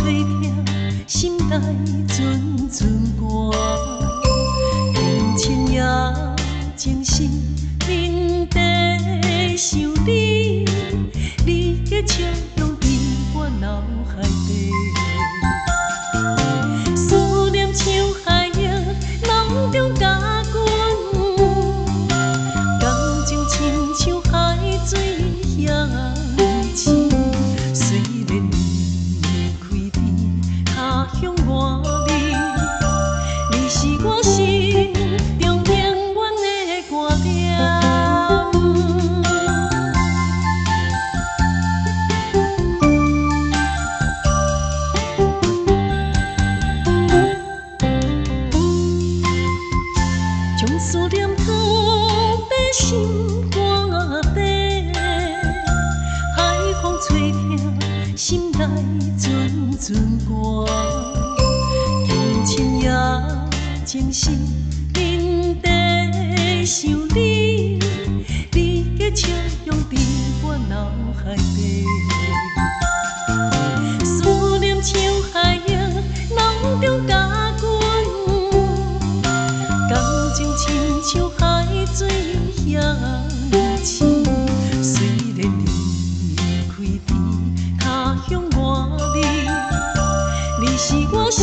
吹痛，心内阵阵寒。轻轻也情深，面地想你，你的笑容伫我脑海底。思念像海洋，囊中加滚，感情亲像海水向深。虽然离开你，他乡外里，你是我心中永远的挂念。将思念藏在心肝底，海风吹痛，心内阵阵寒。轻轻也情深，面地想你，你的笑容伫我脑海底。思念像海洋，囊中加滚，感情亲像海水向深。虽然离开你，他乡外里，你是我心